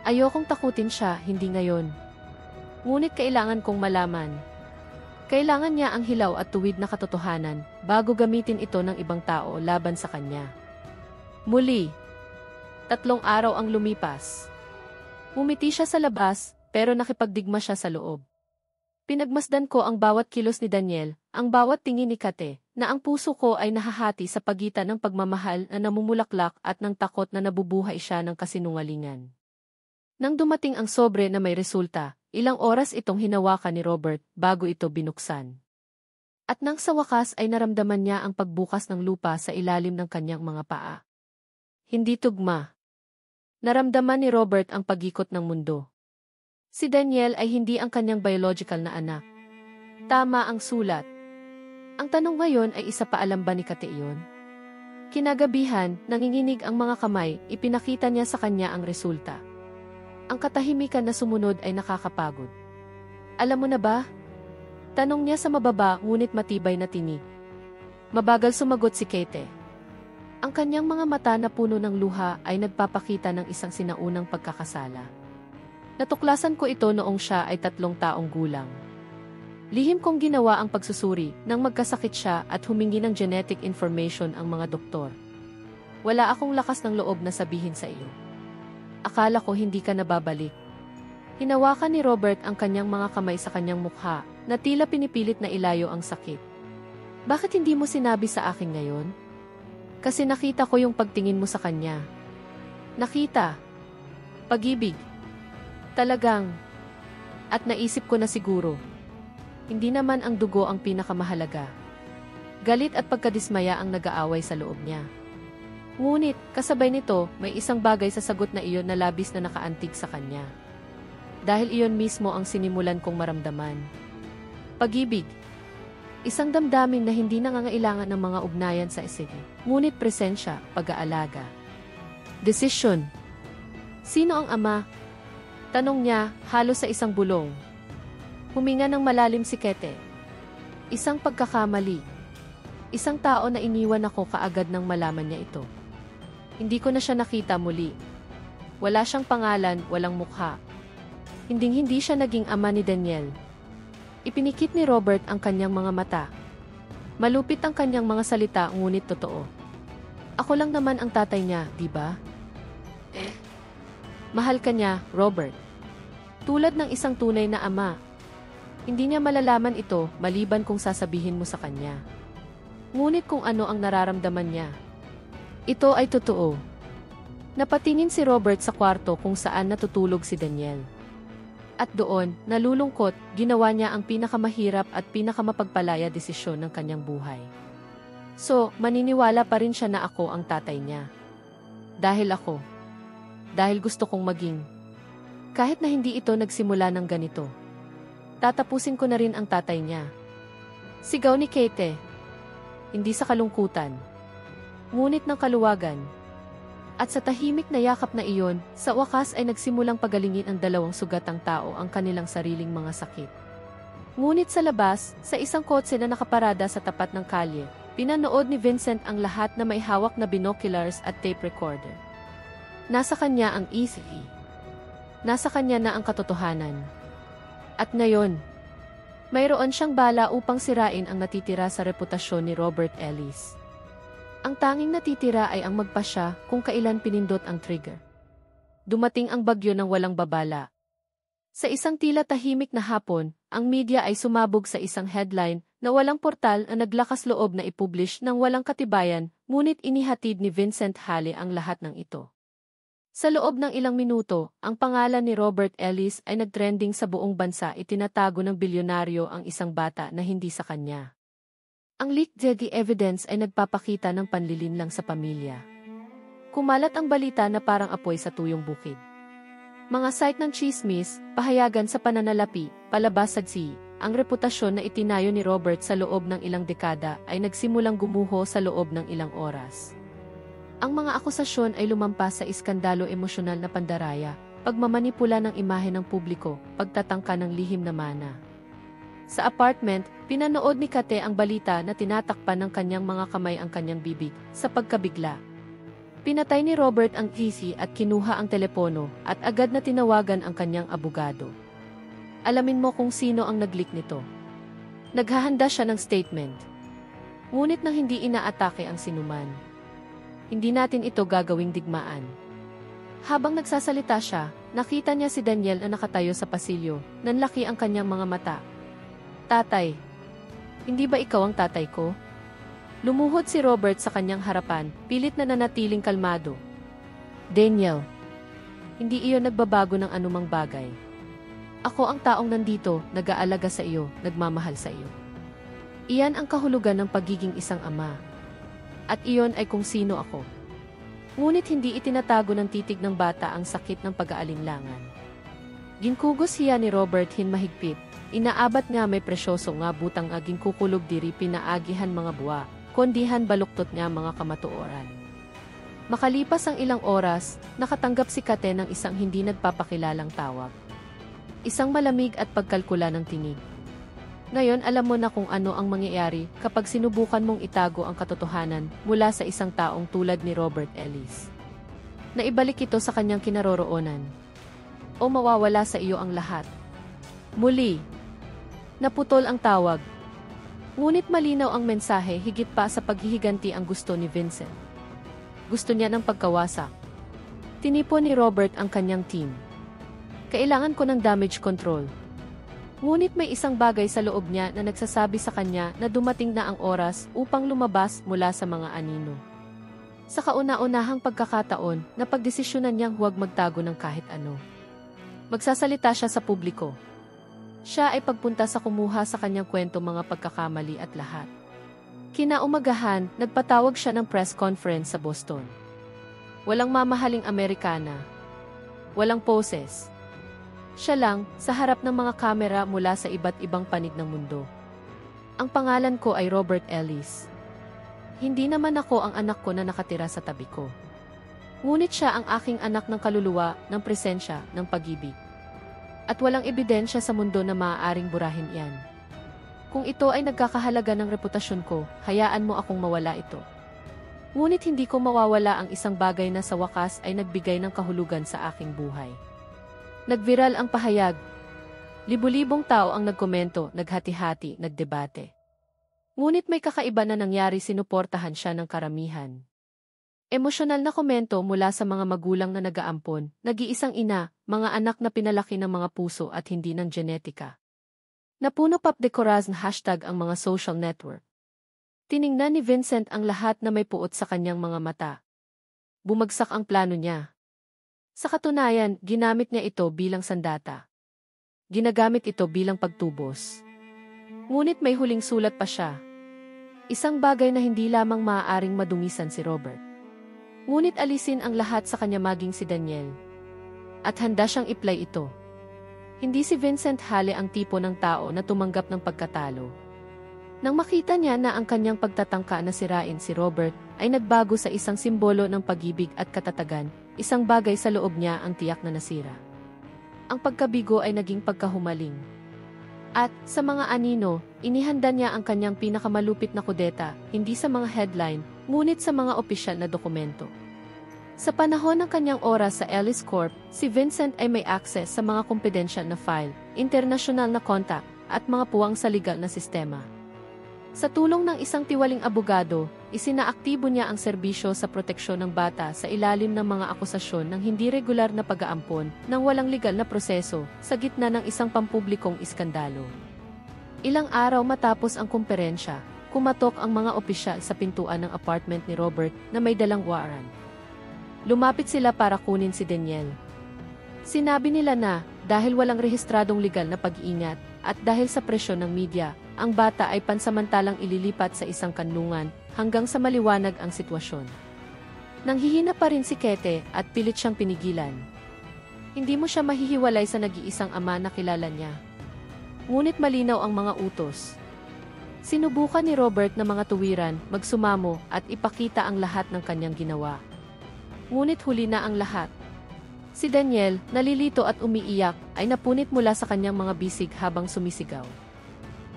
Ayokong takutin siya, hindi ngayon. Ngunit kailangan kong malaman. Kailangan niya ang hilaw at tuwid na katotohanan bago gamitin ito ng ibang tao laban sa kanya. Muli, 3 araw ang lumipas. Umiti siya sa labas, pero nakipagdigma siya sa loob. Pinagmasdan ko ang bawat kilos ni Daniel, ang bawat tingin ni Kate, na ang puso ko ay nahahati sa pagitan ng pagmamahal na namumulaklak at ng takot na nabubuhay siya ng kasinungalingan. Nang dumating ang sobre na may resulta, ilang oras itong hinawakan ni Robert bago ito binuksan. At nang sa wakas ay naramdaman niya ang pagbukas ng lupa sa ilalim ng kanyang mga paa. Hindi tugma. Naramdaman ni Robert ang pag-ikot ng mundo. Si Daniel ay hindi ang kanyang biological na anak. Tama ang sulat. Ang tanong ngayon ay isa pa alam ba ni Kate iyon? Kinagabihan, nanginginig ang mga kamay, ipinakita niya sa kanya ang resulta. Ang katahimikan na sumunod ay nakakapagod. Alam mo na ba? Tanong niya sa mababa ngunit matibay na tinig. Mabagal sumagot si Kate. Ang kanyang mga mata na puno ng luha ay nagpapakita ng isang sinaunang pagkakasala. Natuklasan ko ito noong siya ay 3 taong gulang. Lihim kong ginawa ang pagsusuri nang magkasakit siya at humingi ng genetic information ang mga doktor. Wala akong lakas ng loob na sabihin sa iyo. Akala ko hindi ka nababalik. Hinawakan ni Robert ang kanyang mga kamay sa kanyang mukha na tila pinipilit na ilayo ang sakit. Bakit hindi mo sinabi sa akin ngayon? Kasi nakita ko yung pagtingin mo sa kanya. Nakita. Pag-ibig. Talagang. At naisip ko na siguro. Hindi naman ang dugo ang pinakamahalaga. Galit at pagkadismaya ang nag-aaway sa loob niya. Ngunit, kasabay nito, may isang bagay sa sagot na iyon na labis na nakaantig sa kanya. Dahil iyon mismo ang sinimulan kong maramdaman. Pag-ibig. Isang damdamin na hindi nangangailangan ng mga ugnayan sa isip. Ngunit presensya, pag-aalaga. Desisyon. Sino ang ama? Tanong niya, halos sa isang bulong. Huminga ng malalim si Kate. Isang pagkakamali. Isang tao na iniwan ako kaagad nang malaman niya ito. Hindi ko na siya nakita muli. Wala siyang pangalan, walang mukha. Hinding-hindi siya naging ama ni Daniel. Ipinikit ni Robert ang kanyang mga mata. Malupit ang kanyang mga salita ngunit totoo. Ako lang naman ang tatay niya, di ba? Mahal ka niya, Robert. Tulad ng isang tunay na ama. Hindi niya malalaman ito maliban kung sasabihin mo sa kanya. Ngunit kung ano ang nararamdaman niya. Ito ay totoo. Napatingin si Robert sa kwarto kung saan natutulog si Daniel. At doon, nalulungkot, ginawa niya ang pinakamahirap at pinakamapagpalaya desisyon ng kanyang buhay. So, maniniwala pa rin siya na ako ang tatay niya. Dahil ako. Dahil gusto kong maging. Kahit na hindi ito nagsimula ng ganito. Tatapusin ko na rin ang tatay niya. Sigaw ni Kate. Hindi sa kalungkutan. Ngunit ng kaluwagan. At sa tahimik na yakap na iyon, sa wakas ay nagsimulang pagalingin ang 2 sugatang tao ang kanilang sariling mga sakit. Ngunit sa labas, sa isang kotse na nakaparada sa tapat ng kalye, pinanood ni Vincent ang lahat na may hawak na binoculars at tape recorder. Nasa kanya ang ECV. Nasa kanya na ang katotohanan. At ngayon, mayroon siyang bala upang sirain ang natitira sa reputasyon ni Robert Ellis. Ang tanging natitira ay ang magpasya kung kailan pinindot ang trigger. Dumating ang bagyo ng walang babala. Sa isang tila tahimik na hapon, ang media ay sumabog sa isang headline na walang portal na naglakas loob na ipublish ng walang katibayan, ngunit inihatid ni Vincent Hale ang lahat ng ito. Sa loob ng ilang minuto, ang pangalan ni Robert Ellis ay nagtrending sa buong bansa. Itinatago ng bilyonaryo ang isang bata na hindi sa kanya. Ang leaked evidence ay nagpapakita ng panlilinlang sa pamilya. Kumalat ang balita na parang apoy sa tuyong bukid. Mga site ng chismis, pahayagan sa pananalapi, palabas sa ang reputasyon na itinayo ni Robert sa loob ng ilang dekada ay nagsimulang gumuho sa loob ng ilang oras. Ang mga akusasyon ay lumampas sa iskandalo emosyonal na pandaraya, pagmamanipula ng imahe ng publiko, pagtatangka ng lihim na mana. Sa apartment, pinanood ni Kate ang balita na tinatakpan ng kanyang mga kamay ang kanyang bibig, sa pagkabigla. Pinatay ni Robert ang PC at kinuha ang telepono at agad na tinawagan ang kanyang abogado. Alamin mo kung sino ang nag-leak nito. Naghahanda siya ng statement. Ngunit nang hindi inaatake ang sinuman. Hindi natin ito gagawing digmaan. Habang nagsasalita siya, nakita niya si Daniel na nakatayo sa pasilyo, nanlaki ang kanyang mga mata. Tatay, hindi ba ikaw ang tatay ko? Lumuhod si Robert sa kanyang harapan, pilit na nanatiling kalmado. Daniel, hindi iyon nagbabago ng anumang bagay. Ako ang taong nandito, nag-aalaga sa iyo, nagmamahal sa iyo. Iyan ang kahulugan ng pagiging isang ama. At iyon ay kung sino ako. Ngunit hindi itinatago ng titig ng bata ang sakit ng pag-aalinlangan. Ginkugos hiya ni Robert hinmahigpit, inaabat nga may presyoso nga butang aging kukulog diri pinaagihan mga buwa, kondihan baluktot nga mga kamatuoran. Makalipas ang ilang oras, nakatanggap si Kate ng isang hindi nagpapakilalang tawag. Isang malamig at pagkalkula ng tinig. Ngayon alam mo na kung ano ang mangyayari kapag sinubukan mong itago ang katotohanan mula sa isang taong tulad ni Robert Ellis. Naibalik ito sa kanyang kinaroroonan. O mawawala sa iyo ang lahat. Muli, naputol ang tawag. Ngunit malinaw ang mensahe higit pa sa paghihiganti ang gusto ni Vincent. Gusto niya ng pagkawasak. Tinipon ni Robert ang kanyang team. Kailangan ko ng damage control. Ngunit may isang bagay sa loob niya na nagsasabi sa kanya na dumating na ang oras upang lumabas mula sa mga anino. Sa kauna-unahang pagkakataon, napagdesisyonan niyang huwag magtago ng kahit ano. Magsasalita siya sa publiko. Siya ay pagpunta sa kumuha sa kanyang kwento mga pagkakamali at lahat. Kinaumagahan, nagpatawag siya ng press conference sa Boston. Walang mamahaling Amerikana. Walang poses. Siya lang, sa harap ng mga kamera mula sa iba't ibang panig ng mundo. Ang pangalan ko ay Robert Ellis. Hindi naman ako ang anak ko na nakatira sa tabi ko. Ngunit siya ang aking anak ng kaluluwa, ng presensya, ng pag-ibig. At walang ebidensya sa mundo na maaaring burahin iyan. Kung ito ay nagkakahalaga ng reputasyon ko, hayaan mo akong mawala ito. Ngunit hindi ko mawawala ang isang bagay na sa wakas ay nagbigay ng kahulugan sa aking buhay. Nagviral ang pahayag. Libu-libong tao ang nagkomento, naghati-hati, nagdebate. Ngunit may kakaiba na nangyari, sinuportahan siya ng karamihan. Emosyonal na komento mula sa mga magulang na nag-aampon, nag-iisang ina, mga anak na pinalaki ng mga puso at hindi ng genetika. Napuno pap decoraz ng hashtag ang mga social network. Tiningnan ni Vincent ang lahat na may puot sa kanyang mga mata. Bumagsak ang plano niya. Sa katunayan, ginamit niya ito bilang sandata. Ginagamit ito bilang pagtubos. Ngunit may huling sulat pa siya. Isang bagay na hindi lamang maaaring madungisan si Robert. Ngunit alisin ang lahat sa kanya maging si Daniel. At handa siyang i-play ito. Hindi si Vincent Hale ang tipo ng tao na tumanggap ng pagkatalo. Nang makita niya na ang kanyang pagtatangka na sirain si Robert ay nagbago sa isang simbolo ng pag-ibig at katatagan, isang bagay sa loob niya ang tiyak na nasira. Ang pagkabigo ay naging pagkahumaling. At, sa mga anino, inihanda niya ang kanyang pinakamalupit na kudeta, hindi sa mga headline, ngunit sa mga opisyal na dokumento. Sa panahon ng kanyang oras sa Ellis Corp, si Vincent ay may access sa mga confidential na file, internasyonal na contact, at mga puwang sa legal na sistema. Sa tulong ng isang tiwaling abogado, isinaaktibo niya ang serbisyo sa proteksyon ng bata sa ilalim ng mga akusasyon ng hindi regular na pag-aampon ng walang legal na proseso sa gitna ng isang pampublikong iskandalo. Ilang araw matapos ang kumperensya, kumatok ang mga opisyal sa pintuan ng apartment ni Robert na may dalang warrant. Lumapit sila para kunin si Daniel. Sinabi nila na, dahil walang rehistradong legal na pag-iingat, at dahil sa presyon ng media, ang bata ay pansamantalang ililipat sa isang kanlungan hanggang sa maliwanag ang sitwasyon. Nanghihina pa rin si Kate at pilit siyang pinigilan. Hindi mo siya mahihiwalay sa nag-iisang ama na kilala niya. Ngunit malinaw ang mga utos. Sinubukan ni Robert na mga tuwiran, magsumamo at ipakita ang lahat ng kanyang ginawa. Ngunit huli na ang lahat. Si Daniel, nalilito at umiiyak, ay napunit mula sa kanyang mga bisig habang sumisigaw.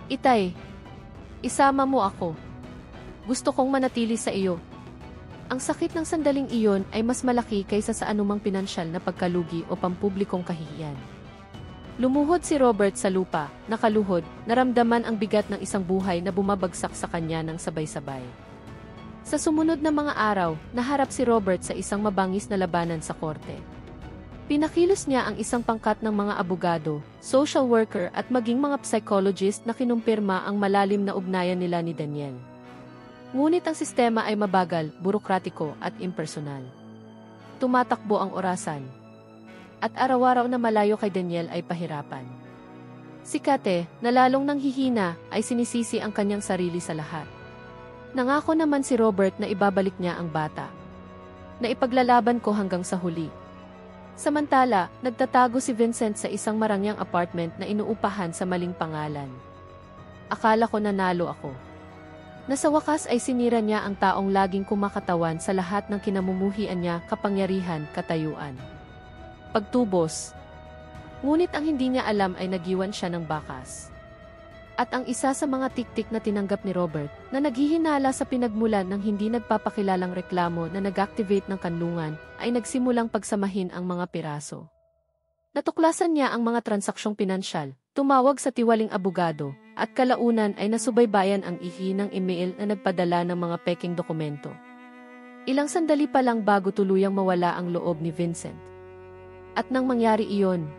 Itay, isama mo ako. Gusto kong manatili sa iyo. Ang sakit ng sandaling iyon ay mas malaki kaysa sa anumang pinansyal na pagkalugi o pampublikong kahihiyan. Lumuhod si Robert sa lupa, nakaluhod, naramdaman ang bigat ng isang buhay na bumabagsak sa kanya ng sabay-sabay. Sa sumunod na mga araw, naharap si Robert sa isang mabangis na labanan sa korte. Pinakilos niya ang isang pangkat ng mga abogado, social worker at maging mga psychologist na kinumpirma ang malalim na ugnayan nila ni Daniel. Ngunit ang sistema ay mabagal, burokratiko at impersonal. Tumatakbo ang orasan. At araw-araw na malayo kay Daniel ay pahirapan. Si Kate, na lalong nanghihina, ay sinisisi ang kanyang sarili sa lahat. Nangako naman si Robert na ibabalik niya ang bata. Na ipaglalaban ko hanggang sa huli. Samantala, nagtatago si Vincent sa isang marangyang apartment na inuupahan sa maling pangalan. Akala ko nanalo ako. Na sa wakas ay sinira niya ang taong laging kumakatawan sa lahat ng kinamumuhian niya, kapangyarihan, katayuan. Pagtubos. Ngunit ang hindi niya alam ay nagiwan siya ng bakas. At ang isa sa mga tiktik na tinanggap ni Robert, na naghihinala sa pinagmulan ng hindi nagpapakilalang reklamo na nag-activate ng kanlungan, ay nagsimulang pagsamahin ang mga piraso. Natuklasan niya ang mga transaksyong pinansyal, tumawag sa tiwaling abogado, at kalaunan ay nasubaybayan ang ihi ng email na nagpadala ng mga peking dokumento. Ilang sandali pa lang bago tuluyang mawala ang loob ni Vincent. At nang mangyari iyon,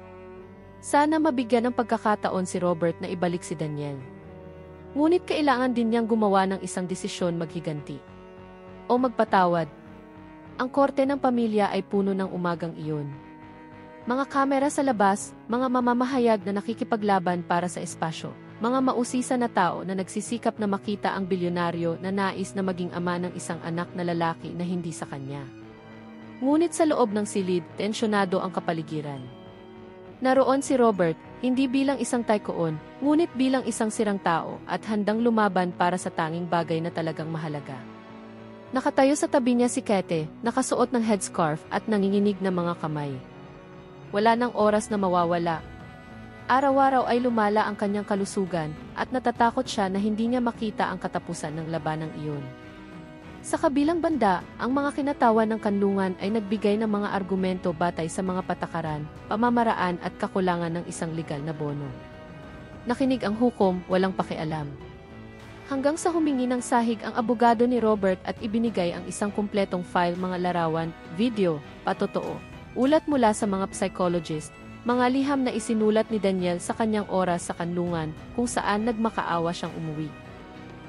sana mabigyan ng pagkakataon si Robert na ibalik si Daniel. Ngunit kailangan din niyang gumawa ng isang desisyon maghiganti. O magpatawad. Ang korte ng pamilya ay puno ng umagang iyon. Mga kamera sa labas, mga mamamahayag na nakikipaglaban para sa espasyo, mga mausisa na tao na nagsisikap na makita ang bilyonaryo na nais na maging ama ng isang anak na lalaki na hindi sa kanya. Ngunit sa loob ng silid, tensyonado ang kapaligiran. Naroon si Robert, hindi bilang isang tycoon, ngunit bilang isang sirang tao at handang lumaban para sa tanging bagay na talagang mahalaga. Nakatayo sa tabi niya si Kate, nakasuot ng headscarf at nanginginig na mga kamay. Wala nang oras na mawawala. Araw-araw ay lumala ang kanyang kalusugan at natatakot siya na hindi niya makita ang katapusan ng labanang iyon. Sa kabilang banda, ang mga kinatawan ng kanlungan ay nagbigay ng mga argumento batay sa mga patakaran, pamamaraan at kakulangan ng isang legal na bono. Nakinig ang hukom, walang pakialam. Hanggang sa humingi ng sahig ang abogado ni Robert at ibinigay ang isang kumpletong file, mga larawan, video, patotoo, ulat mula sa mga psychologist, mga liham na isinulat ni Daniel sa kanyang oras sa kanlungan kung saan nagmakaawa siyang umuwi.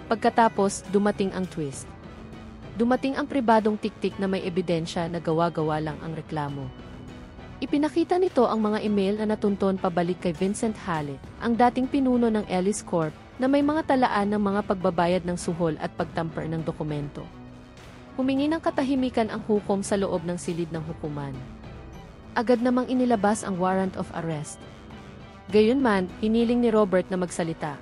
Pagkatapos, dumating ang twist. Dumating ang pribadong tiktik na may ebidensya na gawa-gawa lang ang reklamo. Ipinakita nito ang mga email na natunton pabalik kay Vincent Hallett, ang dating pinuno ng Ellis Corp, na may mga talaan ng mga pagbabayad ng suhol at pagtamper ng dokumento. Humingi ng katahimikan ang hukom sa loob ng silid ng hukuman. Agad namang inilabas ang warrant of arrest. Gayunman, hiniling ni Robert na magsalita.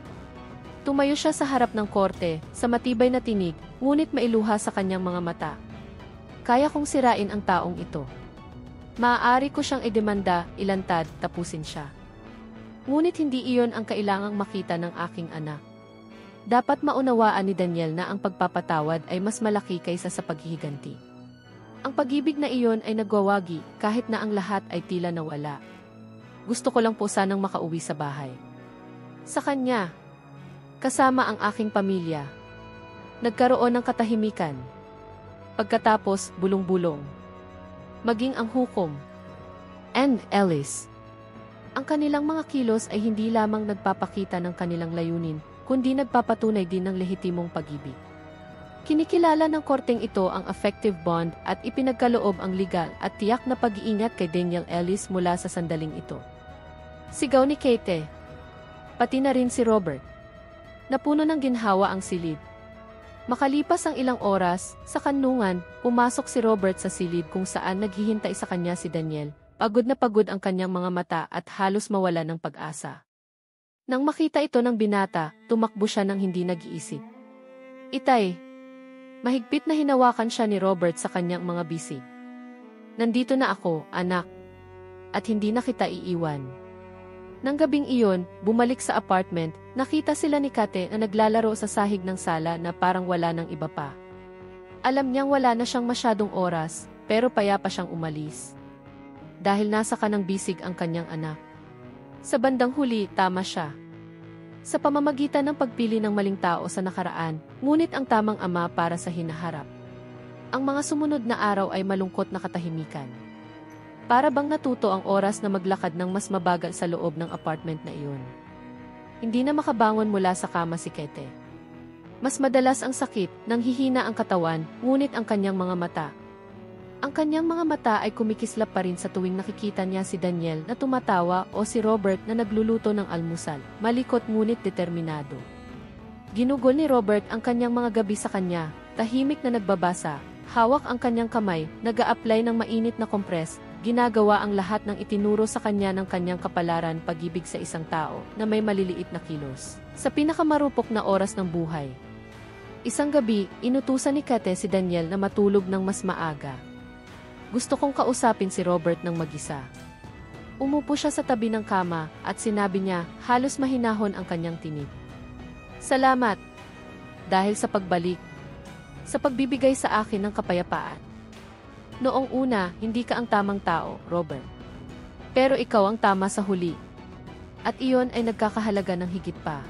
Tumayo siya sa harap ng korte, sa matibay na tinig, ngunit mailuha sa kanyang mga mata. Kaya kong sirain ang taong ito. Maaari ko siyang idemanda, ilantad, tapusin siya. Ngunit hindi iyon ang kailangang makita ng aking anak. Dapat maunawaan ni Daniel na ang pagpapatawad ay mas malaki kaysa sa paghihiganti. Ang pag-ibig na iyon ay nagwawagi kahit na ang lahat ay tila nawala. Gusto ko lang po sanang makauwi sa bahay. Sa kanya, kasama ang aking pamilya. Nagkaroon ng katahimikan. Pagkatapos, bulong-bulong. Maging ang hukom. And Ellis. Ang kanilang mga kilos ay hindi lamang nagpapakita ng kanilang layunin, kundi nagpapatunay din ng lehitimong pag-ibig. Kinikilala ng korteng ito ang affective bond at ipinagkaloob ang legal at tiyak na pag-iingat kay Daniel Ellis mula sa sandaling ito. Sigaw ni Kate. Pati na rin si Robert. Napuno ng ginhawa ang silid. Makalipas ang ilang oras, sa kanlungan, pumasok si Robert sa silid kung saan naghihintay sa kanya si Daniel, pagod na pagod ang kanyang mga mata at halos mawala ng pag-asa. Nang makita ito ng binata, tumakbo siya ng hindi nag-iisip. Itay. Mahigpit na hinawakan siya ni Robert sa kanyang mga bisig. Nandito na ako, anak. At hindi na kita iiwan. Nang gabing iyon, bumalik sa apartment, nakita sila ni Kate na naglalaro sa sahig ng sala na parang wala ng iba pa. Alam niyang wala na siyang masyadong oras, pero payapa siyang umalis. Dahil nasa kanang bisig ang kanyang anak. Sa bandang huli, tama siya. Sa pamamagitan ng pagpili ng maling tao sa nakaraan, ngunit ang tamang ama para sa hinaharap. Ang mga sumunod na araw ay malungkot na katahimikan. Para bang natuto ang oras na maglakad ng mas mabagal sa loob ng apartment na iyon. Hindi na makabangon mula sa kama si Kate. Mas madalas ang sakit, nang hihina ang katawan, ngunit ang kanyang mga mata. Ang kanyang mga mata ay kumikislap pa rin sa tuwing nakikita niya si Daniel na tumatawa o si Robert na nagluluto ng almusal, malikot ngunit determinado. Ginugol ni Robert ang kanyang mga gabi sa kanya, tahimik na nagbabasa, hawak ang kanyang kamay, nag-a-apply ng mainit na kompres, ginagawa ang lahat ng itinuro sa kanya ng kanyang kapalaran pag-ibig sa isang tao na may maliliit na kilos. Sa pinakamarupok na oras ng buhay. Isang gabi, inutusan ni Kate si Daniel na matulog ng mas maaga. Gusto kong kausapin si Robert ng mag-isa. Umupo siya sa tabi ng kama at sinabi niya, halos mahinahon ang kanyang tinig. Salamat. Dahil sa pagbalik. Sa pagbibigay sa akin ng kapayapaan. Noong una, hindi ka ang tamang tao, Robert. Pero ikaw ang tama sa huli. At iyon ay nagkakahalaga ng higit pa.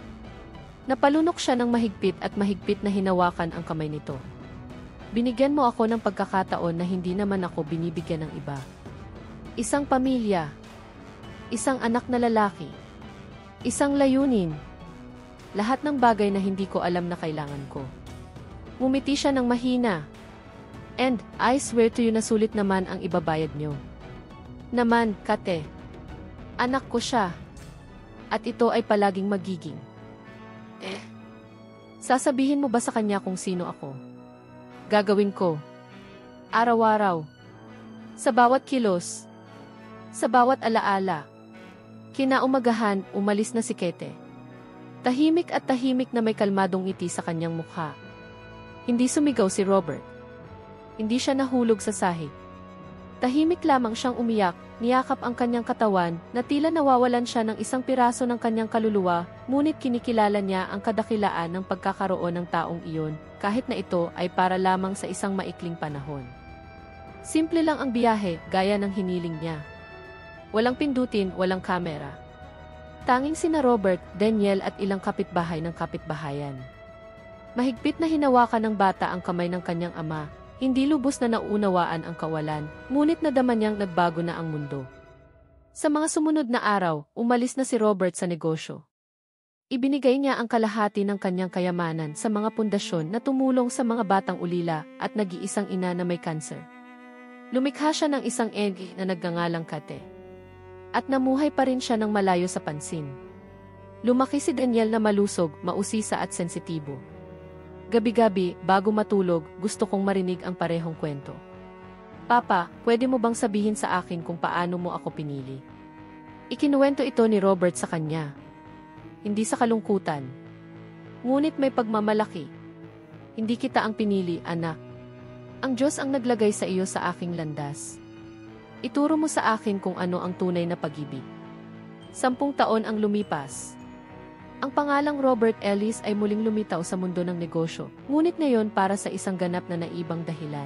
Napalunok siya ng mahigpit at mahigpit na hinawakan ang kamay nito. Binigyan mo ako ng pagkakataon na hindi naman ako binibigyan ng iba. Isang pamilya. Isang anak na lalaki. Isang layunin. Lahat ng bagay na hindi ko alam na kailangan ko. Ngumiti siya ng mahina. And, I swear to you na sulit naman ang ibabayad nyo. Naman, Kate. Anak ko siya. At ito ay palaging magiging. Sasabihin mo ba sa kanya kung sino ako? Gagawin ko. Araw-araw. Sa bawat kilos. Sa bawat alaala. Kinaumagahan, umalis na si Kate. Tahimik at tahimik na may kalmadong ngiti sa kanyang mukha. Hindi sumigaw si Robert. Hindi siya nahulog sa sahig. Tahimik lamang siyang umiyak, niyakap ang kanyang katawan, na tila nawawalan siya ng isang piraso ng kanyang kaluluwa, ngunit kinikilala niya ang kadakilaan ng pagkakaroon ng taong iyon, kahit na ito ay para lamang sa isang maikling panahon. Simple lang ang biyahe, gaya ng hiniling niya. Walang pindutin, walang kamera. Tanging sina Robert, Daniel at ilang kapitbahay ng kapitbahayan. Mahigpit na hinawakan ng bata ang kamay ng kanyang ama, hindi lubos na nauunawaan ang kawalan, ngunit nadama niyang nagbago na ang mundo. Sa mga sumunod na araw, umalis na si Robert sa negosyo. Ibinigay niya ang kalahati ng kanyang kayamanan sa mga pundasyon na tumulong sa mga batang ulila at nag-iisang ina na may kanser. Lumikha siya ng isang egi na nagngangalang Kate. At namuhay pa rin siya ng malayo sa pansin. Lumaki si Daniel na malusog, mausisa at sensitibo. Gabi-gabi, bago matulog, gusto kong marinig ang parehong kwento. Papa, pwede mo bang sabihin sa akin kung paano mo ako pinili? Ikinuwento ito ni Robert sa kanya. Hindi sa kalungkutan. Ngunit may pagmamalaki. Hindi kita ang pinili, anak. Ang Diyos ang naglagay sa iyo sa aking landas. Ituro mo sa akin kung ano ang tunay na pag-ibig. 10 taon ang lumipas. Ang pangalang Robert Ellis ay muling lumitaw sa mundo ng negosyo, ngunit ngayon para sa isang ganap na naibang dahilan.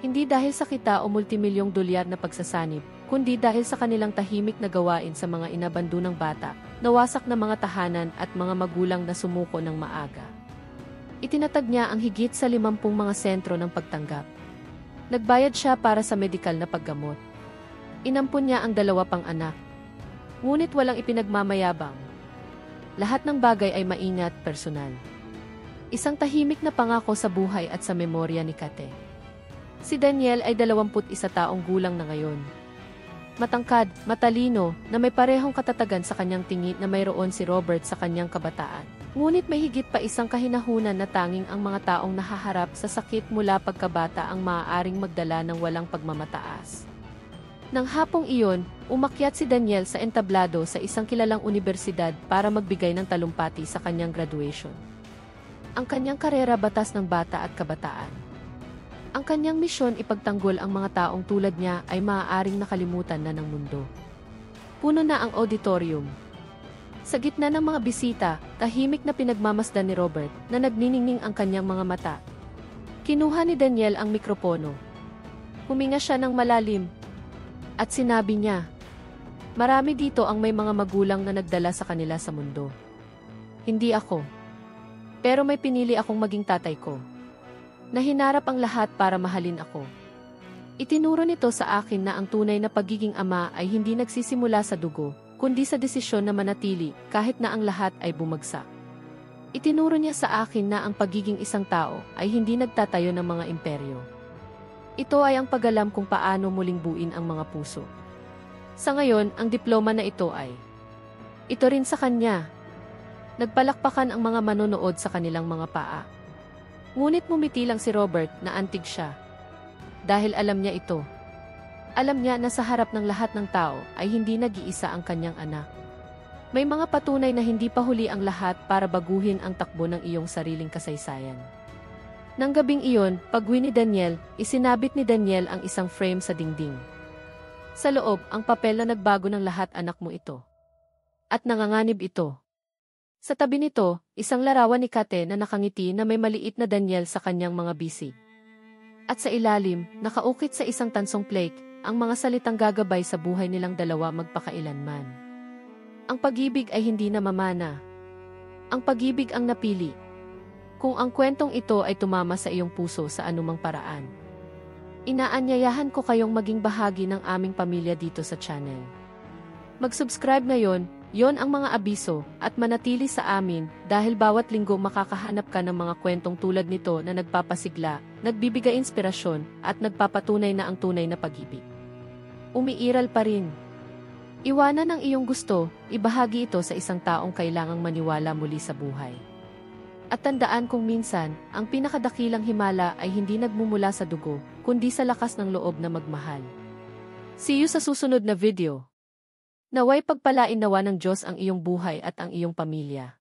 Hindi dahil sa kita o multimilyong dolyar na pagsasanib, kundi dahil sa kanilang tahimik na gawain sa mga inabandonang bata, nawasak na mga tahanan at mga magulang na sumuko ng maaga. Itinatag niya ang higit sa 50 mga sentro ng pagtanggap. Nagbayad siya para sa medikal na paggamot. Inampun niya ang 2 pang anak. Ngunit walang ipinagmamayabang. Lahat ng bagay ay maingat, personal. Isang tahimik na pangako sa buhay at sa memorya ni Kate. Si Daniel ay 21 taong gulang na ngayon. Matangkad, matalino, na may parehong katatagan sa kanyang tingin na mayroon si Robert sa kanyang kabataan. Ngunit may higit pa isang kahinahunan na tanging ang mga taong nahaharap sa sakit mula pagkabata ang maaaring magdala ng walang pagmamataas. Nang hapong iyon, umakyat si Daniel sa entablado sa isang kilalang unibersidad para magbigay ng talumpati sa kanyang graduation. Ang kanyang karera batas ng bata at kabataan. Ang kanyang misyon ipagtanggol ang mga taong tulad niya ay maaaring nakalimutan na ng mundo. Puno na ang auditorium. Sa gitna ng mga bisita, tahimik na pinagmamasdan ni Robert na nagniningning ang kanyang mga mata. Kinuha ni Daniel ang mikropono. Huminga siya ng malalim. At sinabi niya, "Marami dito ang may mga magulang na nagdala sa kanila sa mundo. Hindi ako. Pero may pinili akong maging tatay ko. Na hinarap ang lahat para mahalin ako." Itinuro nito sa akin na ang tunay na pagiging ama ay hindi nagsisimula sa dugo, kundi sa desisyon na manatili kahit na ang lahat ay bumagsak. Itinuro niya sa akin na ang pagiging isang tao ay hindi nagtatayo ng mga imperyo. Ito ay ang pag-alam kung paano muling buuin ang mga puso. Sa ngayon, ang diploma na ito ay ito rin sa kanya. Nagpalakpakan ang mga manonood sa kanilang mga paa. Ngunit mumiti lang si Robert na antig siya. Dahil alam niya ito. Alam niya na sa harap ng lahat ng tao ay hindi nag-iisa ang kanyang anak. May mga patunay na hindi pa huli ang lahat para baguhin ang takbo ng iyong sariling kasaysayan. Nang gabing iyon, pag-uwi ni Daniel, isinabit ni Daniel ang isang frame sa dingding. Sa loob, ang papel na nagbago ng lahat anak mo ito. At nanganganib ito. Sa tabi nito, isang larawan ni Kate na nakangiti na may maliit na Daniel sa kanyang mga bisig. At sa ilalim, nakaukit sa isang tansong plaque, ang mga salitang gagabay sa buhay nilang dalawa magpakailanman. Ang pag-ibig ay hindi namamana. Ang pag-ibig ang napili. Kung ang kwentong ito ay tumama sa iyong puso sa anumang paraan, inaanyayahan ko kayong maging bahagi ng aming pamilya dito sa channel. Mag-subscribe ngayon, yon ang mga abiso, at manatili sa amin dahil bawat linggo makakahanap ka ng mga kwentong tulad nito na nagpapasigla, nagbibigay inspirasyon, at nagpapatunay na ang tunay na pag-ibig. Umiiral pa rin. Iwanan ang iyong gusto, ibahagi ito sa isang taong kailangang maniwala muli sa buhay. At tandaan kung minsan, ang pinakadakilang himala ay hindi nagmumula sa dugo, kundi sa lakas ng loob na magmahal. See you sa susunod na video. Naway pagpalain nawa ng Diyos ang iyong buhay at ang iyong pamilya.